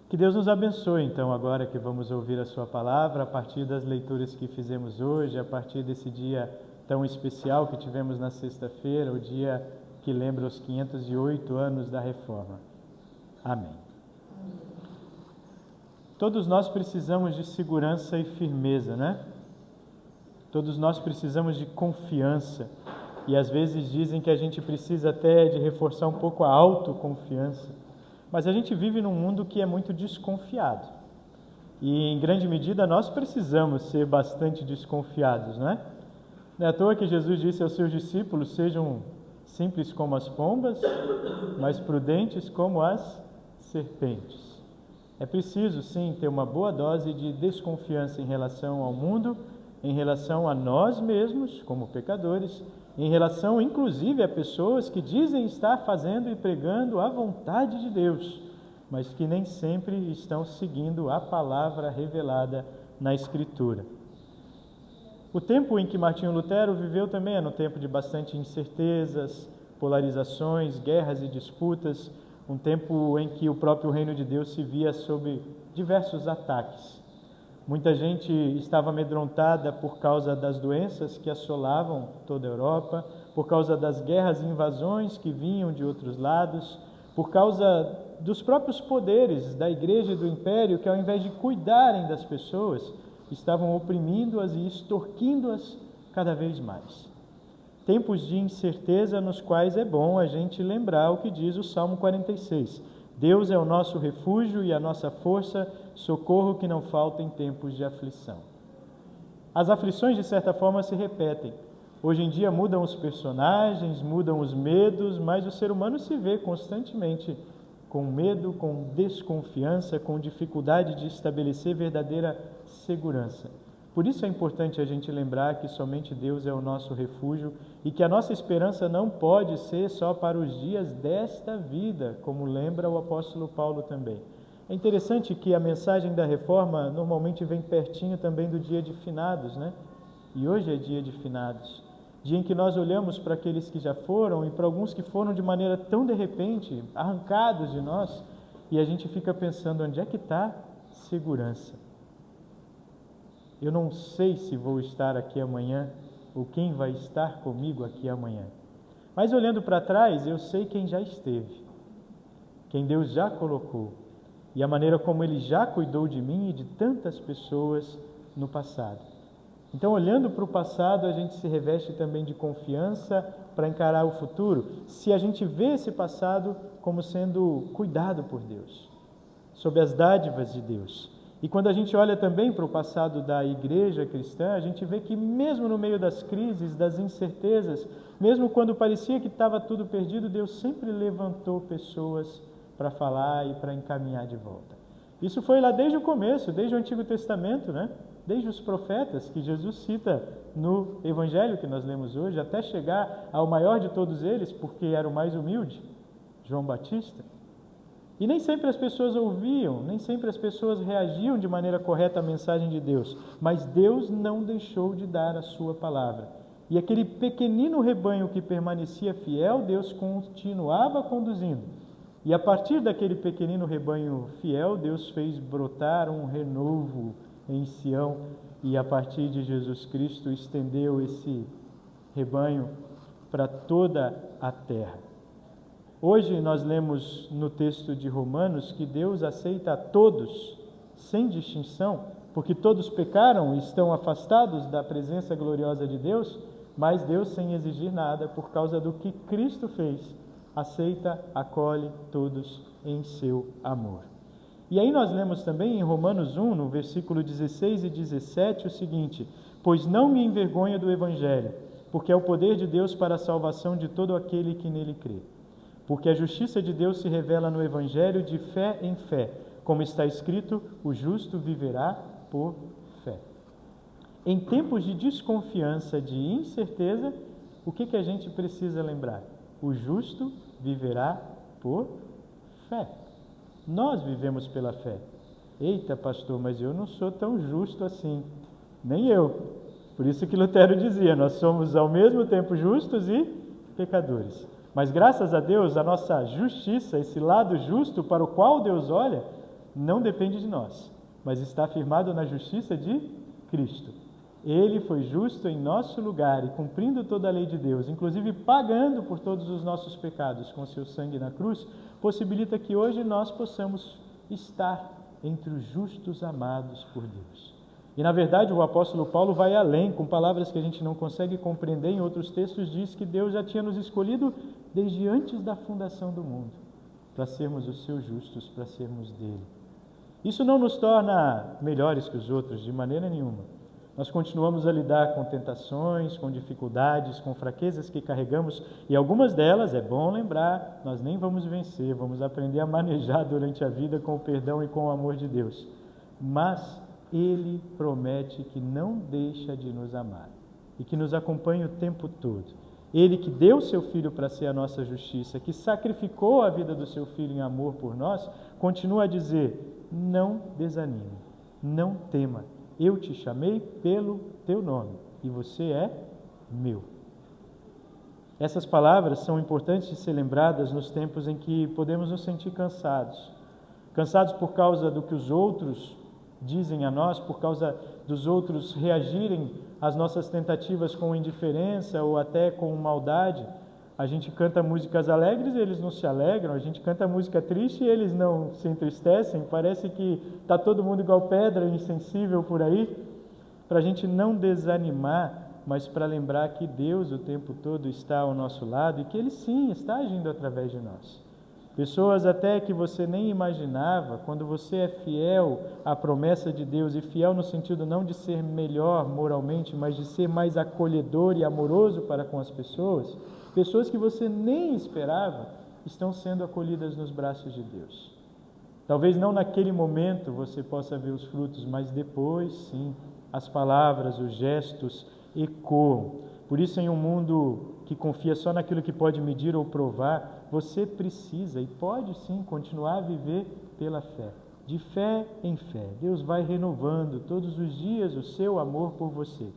Que Deus nos abençoe, então, agora que vamos ouvir a sua palavra, a partir das leituras que fizemos hoje, a partir desse dia tão especial que tivemos na sexta-feira, o dia que lembra os 508 anos da Reforma. Amém. Todos nós precisamos de segurança e firmeza, né? Todos nós precisamos de confiança. E às vezes dizem que a gente precisa até de reforçar um pouco a autoconfiança. Mas a gente vive num mundo que é muito desconfiado. E em grande medida nós precisamos ser bastante desconfiados, não é? Não é à toa que Jesus disse aos seus discípulos: sejam simples como as pombas, mas prudentes como as serpentes. É preciso, sim, ter uma boa dose de desconfiança em relação ao mundo, em relação a nós mesmos, como pecadores, em relação, inclusive, a pessoas que dizem estar fazendo e pregando a vontade de Deus, mas que nem sempre estão seguindo a palavra revelada na Escritura. O tempo em que Martinho Lutero viveu também era um tempo de bastante incertezas, polarizações, guerras e disputas, um tempo em que o próprio reino de Deus se via sob diversos ataques. Muita gente estava amedrontada por causa das doenças que assolavam toda a Europa, por causa das guerras e invasões que vinham de outros lados, por causa dos próprios poderes da igreja e do império que, ao invés de cuidarem das pessoas, estavam oprimindo-as e extorquindo-as cada vez mais. Tempos de incerteza nos quais é bom a gente lembrar o que diz o Salmo 46. Deus é o nosso refúgio e a nossa força, socorro que não falta em tempos de aflição. As aflições, de certa forma, se repetem. Hoje em dia mudam os personagens, mudam os medos, mas o ser humano se vê constantemente com medo, com desconfiança, com dificuldade de estabelecer verdadeira segurança. Por isso é importante a gente lembrar que somente Deus é o nosso refúgio e que a nossa esperança não pode ser só para os dias desta vida, como lembra o apóstolo Paulo também. É interessante que a mensagem da Reforma normalmente vem pertinho também do dia de finados, né? E hoje é dia de finados, dia em que nós olhamos para aqueles que já foram e para alguns que foram de maneira tão de repente, arrancados de nós, e a gente fica pensando, onde é que está segurança? Eu não sei se vou estar aqui amanhã ou quem vai estar comigo aqui amanhã. Mas olhando para trás, eu sei quem já esteve, quem Deus já colocou e a maneira como Ele já cuidou de mim e de tantas pessoas no passado. Então, olhando para o passado, a gente se reveste também de confiança para encarar o futuro, se a gente vê esse passado como sendo cuidado por Deus, sob as dádivas de Deus. E quando a gente olha também para o passado da igreja cristã, a gente vê que mesmo no meio das crises, das incertezas, mesmo quando parecia que estava tudo perdido, Deus sempre levantou pessoas para falar e para encaminhar de volta. Isso foi lá desde o começo, desde o Antigo Testamento, né? Desde os profetas que Jesus cita no Evangelho que nós lemos hoje, até chegar ao maior de todos eles, porque era o mais humilde, João Batista. E nem sempre as pessoas ouviam, nem sempre as pessoas reagiam de maneira correta à mensagem de Deus, mas Deus não deixou de dar a sua palavra. E aquele pequenino rebanho que permanecia fiel, Deus continuava conduzindo. E a partir daquele pequenino rebanho fiel, Deus fez brotar um renovo em Sião, e a partir de Jesus Cristo estendeu esse rebanho para toda a terra. Hoje nós lemos no texto de Romanos que Deus aceita a todos, sem distinção, porque todos pecaram e estão afastados da presença gloriosa de Deus, mas Deus, sem exigir nada, por causa do que Cristo fez, aceita, acolhe todos em seu amor. E aí nós lemos também em Romanos 1, no versículo 16 e 17, o seguinte: pois não me envergonho do Evangelho, porque é o poder de Deus para a salvação de todo aquele que nele crê. Porque a justiça de Deus se revela no Evangelho de fé em fé, como está escrito, o justo viverá por fé. Em tempos de desconfiança, de incerteza, o que a gente precisa lembrar? O justo viverá por fé. Nós vivemos pela fé. Eita, pastor, mas eu não sou tão justo assim. Nem eu. Por isso que Lutero dizia, nós somos ao mesmo tempo justos e pecadores. Mas graças a Deus, a nossa justiça, esse lado justo para o qual Deus olha, não depende de nós, mas está firmado na justiça de Cristo. Ele foi justo em nosso lugar e cumprindo toda a lei de Deus, inclusive pagando por todos os nossos pecados com seu sangue na cruz, possibilita que hoje nós possamos estar entre os justos amados por Deus. E na verdade o apóstolo Paulo vai além, com palavras que a gente não consegue compreender em outros textos, diz que Deus já tinha nos escolhido desde antes da fundação do mundo, para sermos os seus justos, para sermos dele. Isso não nos torna melhores que os outros, de maneira nenhuma. Nós continuamos a lidar com tentações, com dificuldades, com fraquezas que carregamos, e algumas delas, é bom lembrar, nós nem vamos vencer, vamos aprender a manejar durante a vida com o perdão e com o amor de Deus. Mas Ele promete que não deixa de nos amar e que nos acompanha o tempo todo. Ele que deu seu Filho para ser a nossa justiça, que sacrificou a vida do seu Filho em amor por nós, continua a dizer: não desanime, não tema. Eu te chamei pelo teu nome e você é meu. Essas palavras são importantes de ser lembradas nos tempos em que podemos nos sentir cansados. Cansados por causa do que os outros dizem a nós, por causa dos outros reagirem às nossas tentativas com indiferença ou até com maldade. A gente canta músicas alegres e eles não se alegram, a gente canta música triste e eles não se entristecem, parece que está todo mundo igual pedra, insensível por aí, para a gente não desanimar, mas para lembrar que Deus o tempo todo está ao nosso lado e que Ele sim está agindo através de nós. Pessoas até que você nem imaginava, quando você é fiel à promessa de Deus, e fiel no sentido não de ser melhor moralmente, mas de ser mais acolhedor e amoroso para com as pessoas, pessoas que você nem esperava estão sendo acolhidas nos braços de Deus. Talvez não naquele momento você possa ver os frutos, mas depois sim, as palavras, os gestos ecoam. Por isso, em um mundo que confia só naquilo que pode medir ou provar, você precisa e pode sim continuar a viver pela fé. De fé em fé. Deus vai renovando todos os dias o seu amor por você.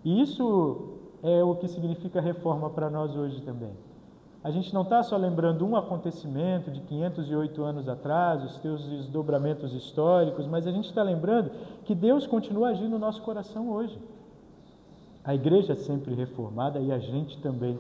E isso é o que significa reforma para nós hoje também. A gente não está só lembrando um acontecimento de 508 anos atrás, os seus desdobramentos históricos, mas a gente está lembrando que Deus continua agindo no nosso coração hoje. A igreja é sempre reformada e a gente também,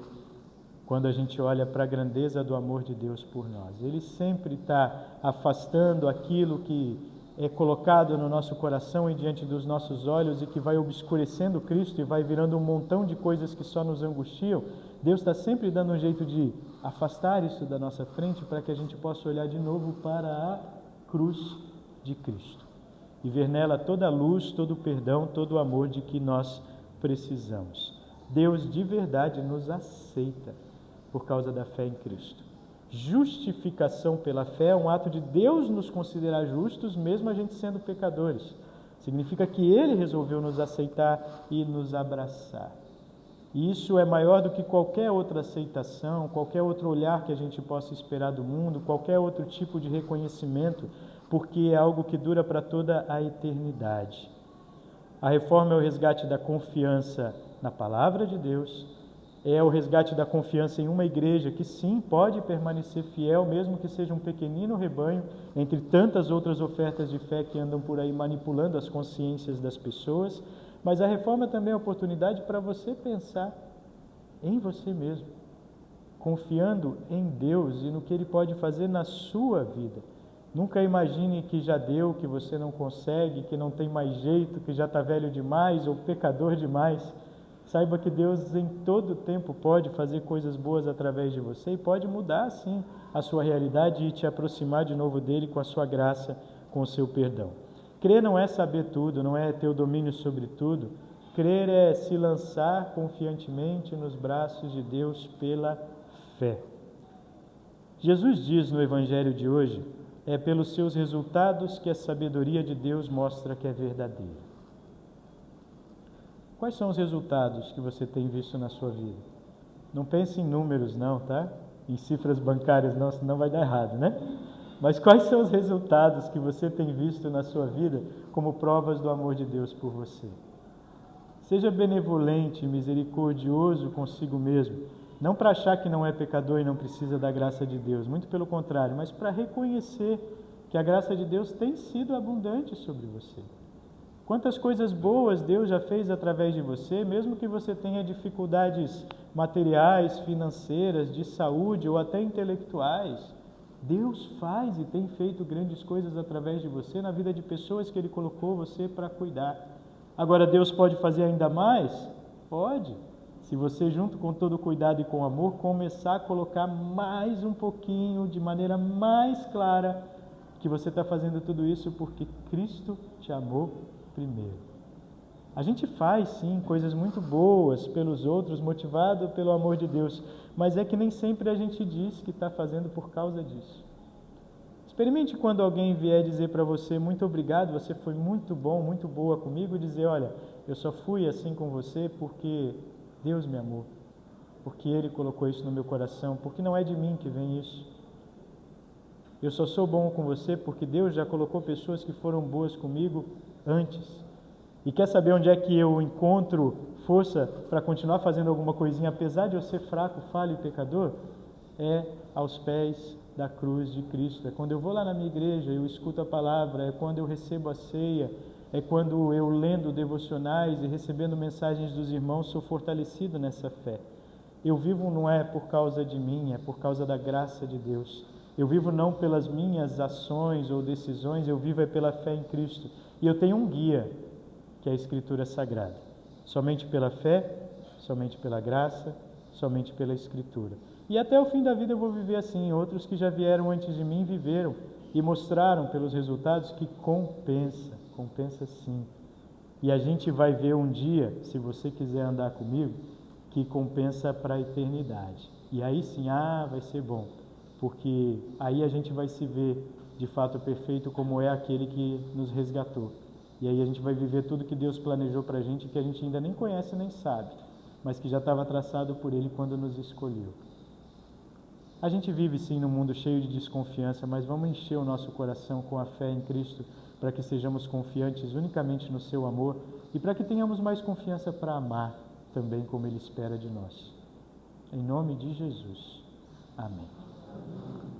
quando a gente olha para a grandeza do amor de Deus por nós. Ele sempre está afastando aquilo que é colocado no nosso coração e diante dos nossos olhos e que vai obscurecendo Cristo e vai virando um montão de coisas que só nos angustiam. Deus está sempre dando um jeito de afastar isso da nossa frente para que a gente possa olhar de novo para a cruz de Cristo e ver nela toda a luz, todo o perdão, todo o amor de que nós precisamos. Deus de verdade nos aceita por causa da fé em Cristo. Justificação pela fé é um ato de Deus nos considerar justos, mesmo a gente sendo pecadores. Significa que Ele resolveu nos aceitar e nos abraçar. E isso é maior do que qualquer outra aceitação, qualquer outro olhar que a gente possa esperar do mundo, qualquer outro tipo de reconhecimento, porque é algo que dura para toda a eternidade. A reforma é o resgate da confiança na palavra de Deus, é o resgate da confiança em uma igreja que sim, pode permanecer fiel, mesmo que seja um pequenino rebanho, entre tantas outras ofertas de fé que andam por aí manipulando as consciências das pessoas. Mas a reforma também é a oportunidade para você pensar em você mesmo, confiando em Deus e no que Ele pode fazer na sua vida. Nunca imagine que já deu, que você não consegue, que não tem mais jeito, que já está velho demais ou pecador demais. Saiba que Deus em todo tempo pode fazer coisas boas através de você e pode mudar, sim, a sua realidade e te aproximar de novo dEle com a sua graça, com o seu perdão. Crer não é saber tudo, não é ter o domínio sobre tudo. Crer é se lançar confiantemente nos braços de Deus pela fé. Jesus diz no Evangelho de hoje, é pelos seus resultados que a sabedoria de Deus mostra que é verdadeira. Quais são os resultados que você tem visto na sua vida? Não pense em números não, tá? Em cifras bancárias não, senão vai dar errado, né? Mas quais são os resultados que você tem visto na sua vida como provas do amor de Deus por você? Seja benevolente e misericordioso consigo mesmo, não para achar que não é pecador e não precisa da graça de Deus, muito pelo contrário, mas para reconhecer que a graça de Deus tem sido abundante sobre você. Quantas coisas boas Deus já fez através de você, mesmo que você tenha dificuldades materiais, financeiras, de saúde ou até intelectuais. Deus faz e tem feito grandes coisas através de você na vida de pessoas que Ele colocou você para cuidar. Agora, Deus pode fazer ainda mais? Pode. Se você, junto com todo cuidado e com amor, começar a colocar mais um pouquinho, de maneira mais clara, que você está fazendo tudo isso porque Cristo te amou primeiro. A gente faz, sim, coisas muito boas pelos outros, motivado pelo amor de Deus, mas é que nem sempre a gente diz que está fazendo por causa disso. Experimente quando alguém vier dizer para você, muito obrigado, você foi muito bom, muito boa comigo, dizer, olha, eu só fui assim com você porque Deus me amou, porque Ele colocou isso no meu coração, porque não é de mim que vem isso. Eu só sou bom com você porque Deus já colocou pessoas que foram boas comigo antes. E quer saber onde é que eu encontro força para continuar fazendo alguma coisinha, apesar de eu ser fraco, falho e pecador? É aos pés da cruz de Cristo. É quando eu vou lá na minha igreja, eu escuto a palavra, é quando eu recebo a ceia, é quando eu lendo devocionais e recebendo mensagens dos irmãos, sou fortalecido nessa fé. Eu vivo não é por causa de mim, é por causa da graça de Deus. Eu vivo não pelas minhas ações ou decisões, eu vivo é pela fé em Cristo. E eu tenho um guia, que é a Escritura Sagrada. Somente pela fé, somente pela graça, somente pela Escritura. E até o fim da vida eu vou viver assim. Outros que já vieram antes de mim viveram e mostraram pelos resultados que compensa sim. E a gente vai ver um dia, se você quiser andar comigo, que compensa para a eternidade. E aí sim, vai ser bom. Porque aí a gente vai se ver de fato perfeito como é aquele que nos resgatou. E aí a gente vai viver tudo que Deus planejou para a gente, que a gente ainda nem conhece nem sabe, mas que já estava traçado por Ele quando nos escolheu. A gente vive sim num mundo cheio de desconfiança, mas vamos encher o nosso coração com a fé em Cristo, para que sejamos confiantes unicamente no seu amor e para que tenhamos mais confiança para amar também como Ele espera de nós. Em nome de Jesus. Amém.